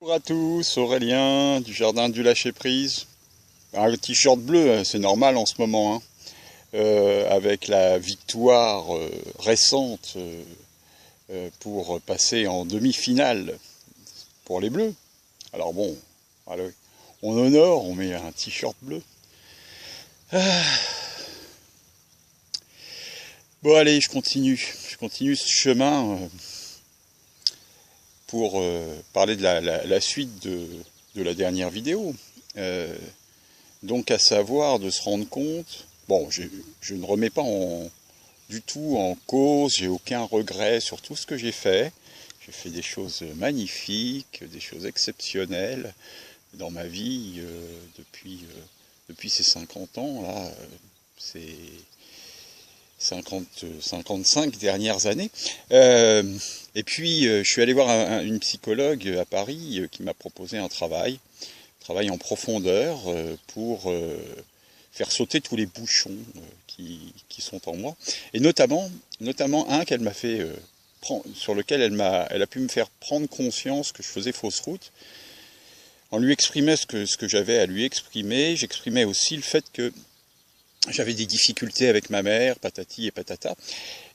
Bonjour à tous, Aurélien du Jardin du Lâcher Prise. Un t-shirt bleu, c'est normal en ce moment, hein. Avec la victoire récente pour passer en demi-finale pour les Bleus. Alors bon, allez, on honore, on met un t-shirt bleu. Bon allez, je continue ce chemin pour parler de la suite de la dernière vidéo. Donc à savoir de se rendre compte, bon, je ne remets pas du tout en cause, j'ai aucun regret sur tout ce que j'ai fait. J'ai fait des choses magnifiques, des choses exceptionnelles dans ma vie depuis ces 50 ans, là, ces 55 dernières années. Et puis, je suis allé voir une psychologue à Paris qui m'a proposé un travail en profondeur pour faire sauter tous les bouchons qui sont en moi. Et notamment un qu'elle m'a fait sur lequel elle a pu me faire prendre conscience que je faisais fausse route. On lui exprimait ce que j'avais à lui exprimer. J'exprimais aussi le fait que j'avais des difficultés avec ma mère, patati et patata.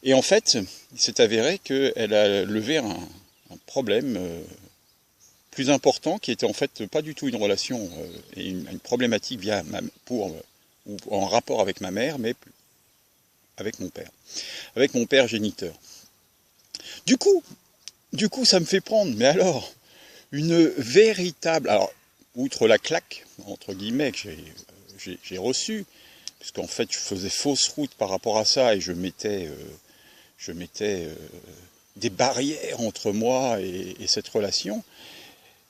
Et en fait, il s'est avéré qu'elle a levé un problème plus important, qui était en fait pas du tout une relation et une problématique ou en rapport avec ma mère, mais avec mon père géniteur. Du coup, ça me fait prendre, mais alors, une véritable, alors, outre la claque, entre guillemets, que j'ai reçue, puisqu'en fait je faisais fausse route par rapport à ça, et je mettais des barrières entre moi et cette relation.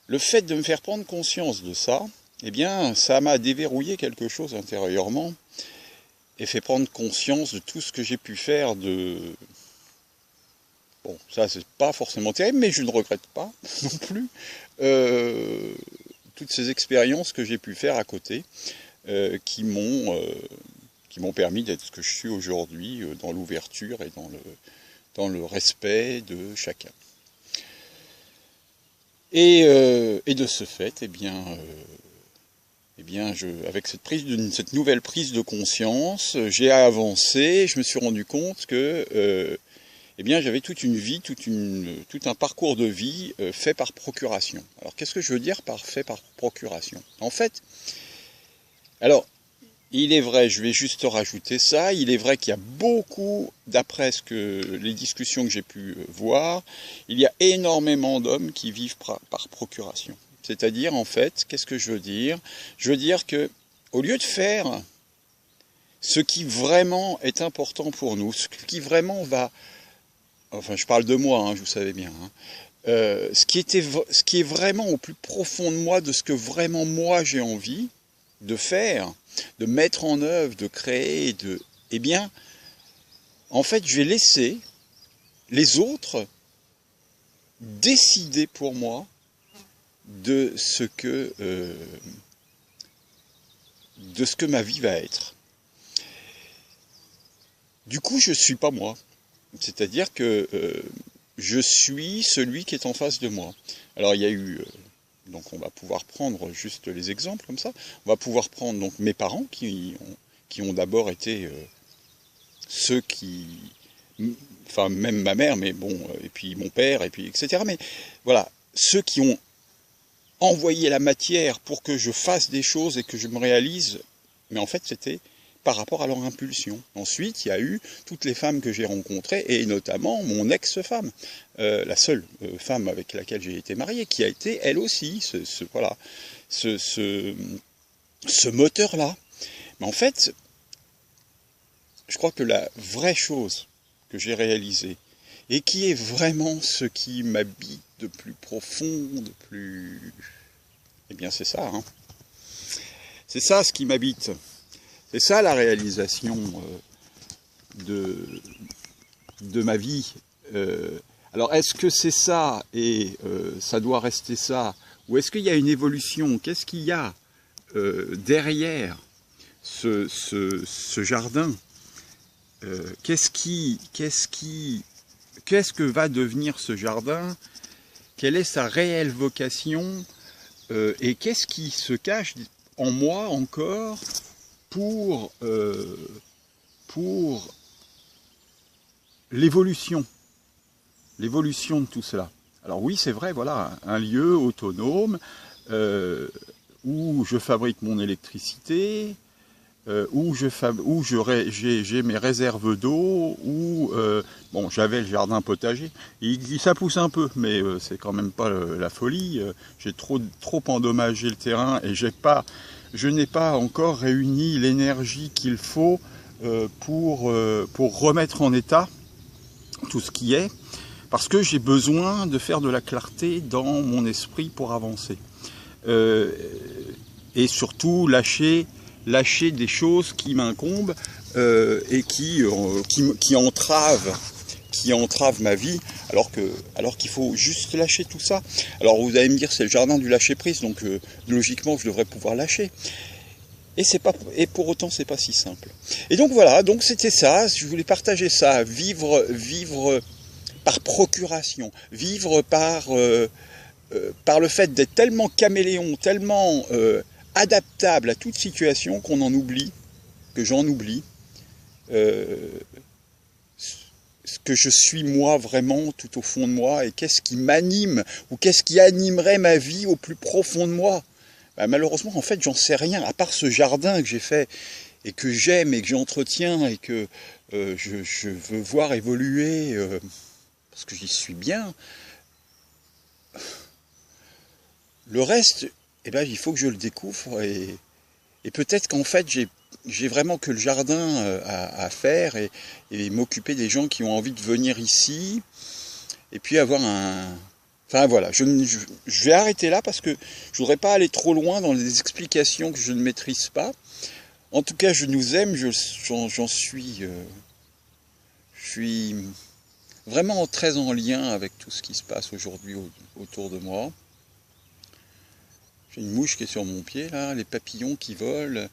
Le fait de me faire prendre conscience de ça, eh bien, ça m'a déverrouillé quelque chose intérieurement et fait prendre conscience de tout ce que j'ai pu faire de... Bon, ça, c'est pas forcément terrible, mais je ne regrette pas non plus toutes ces expériences que j'ai pu faire à côté qui m'ont permis d'être ce que je suis aujourd'hui dans l'ouverture et dans le respect de chacun. Et de ce fait, avec cette nouvelle prise de conscience, j'ai avancé. Je me suis rendu compte que j'avais toute une vie, tout un parcours de vie fait par procuration. Alors qu'est-ce que je veux dire par fait par procuration? En fait, alors il est vrai, je vais juste rajouter ça, il est vrai qu'il y a beaucoup, d'après les discussions que j'ai pu voir, il y a énormément d'hommes qui vivent par procuration. C'est-à-dire, en fait, qu'est-ce que je veux dire? Je veux dire que, au lieu de faire ce qui vraiment est important pour nous, ce qui vraiment va... Enfin, je parle de moi, hein, je vous savez bien. Hein, ce qui est vraiment au plus profond de moi, de ce que vraiment moi j'ai envie de faire, de mettre en œuvre, de créer, eh bien, en fait, je vais laisser les autres décider pour moi de ce que ma vie va être. Du coup, je ne suis pas moi. C'est-à-dire que je suis celui qui est en face de moi. Alors, il y a eu... donc on va pouvoir prendre juste les exemples comme ça. On va pouvoir prendre donc mes parents qui ont d'abord été ceux qui... Enfin, même ma mère, mais bon, et puis mon père, et puis etc. Mais voilà, ceux qui ont envoyé la matière pour que je fasse des choses et que je me réalise, mais en fait c'était par rapport à leur impulsion. Ensuite, il y a eu toutes les femmes que j'ai rencontrées, et notamment mon ex-femme, la seule femme avec laquelle j'ai été marié, qui a été, elle aussi, ce moteur-là. Mais en fait, je crois que la vraie chose que j'ai réalisée, et qui est vraiment ce qui m'habite de plus profond, de plus... Eh bien, c'est ça, hein. C'est ça ce qui m'habite. C'est ça la réalisation de ma vie. Alors est-ce que c'est ça et ça doit rester ça? Ou est-ce qu'il y a une évolution? Qu'est-ce qu'il y a derrière ce jardin? Qu'est-ce que va devenir ce jardin? quelle est sa réelle vocation, et qu'est-ce qui se cache en moi encore pour l'évolution de tout cela. Alors oui, c'est vrai, voilà, un lieu autonome où je fabrique mon électricité, où j'ai mes réserves d'eau, où bon, j'avais le jardin potager. Ça pousse un peu, mais c'est quand même pas la folie. J'ai trop endommagé le terrain et je n'ai pas encore réuni l'énergie qu'il faut pour remettre en état tout ce qui est, parce que j'ai besoin de faire de la clarté dans mon esprit pour avancer. Et surtout lâcher des choses qui m'incombent et qui entravent ma vie, alors qu'il faut juste lâcher tout ça. Alors vous allez me dire, c'est le jardin du lâcher prise, donc logiquement je devrais pouvoir lâcher. Et pour autant c'est pas si simple. Et donc voilà, donc c'était ça, je voulais partager ça, vivre par procuration, vivre par le fait d'être tellement caméléon, tellement adaptable à toute situation que j'en oublie ce que je suis moi vraiment tout au fond de moi, et qu'est-ce qui m'anime ou qu'est-ce qui animerait ma vie au plus profond de moi. Ben, malheureusement, en fait, j'en sais rien, à part ce jardin que j'ai fait et que j'aime et que j'entretiens et que je veux voir évoluer parce que j'y suis bien. Le reste, eh ben, il faut que je le découvre, et peut-être qu'en fait j'ai vraiment que le jardin à faire, et m'occuper des gens qui ont envie de venir ici, et puis avoir Enfin voilà, je vais arrêter là parce que je voudrais pas aller trop loin dans des explications que je ne maîtrise pas. En tout cas, je nous aime, je suis vraiment très en lien avec tout ce qui se passe aujourd'hui autour de moi. J'ai une mouche qui est sur mon pied, là, les papillons qui volent,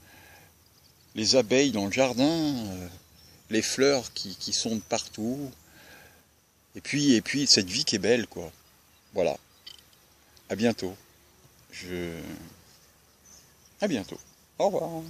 les abeilles dans le jardin, les fleurs qui sont de partout. Et puis cette vie qui est belle, quoi. Voilà. À bientôt. À bientôt. Au revoir.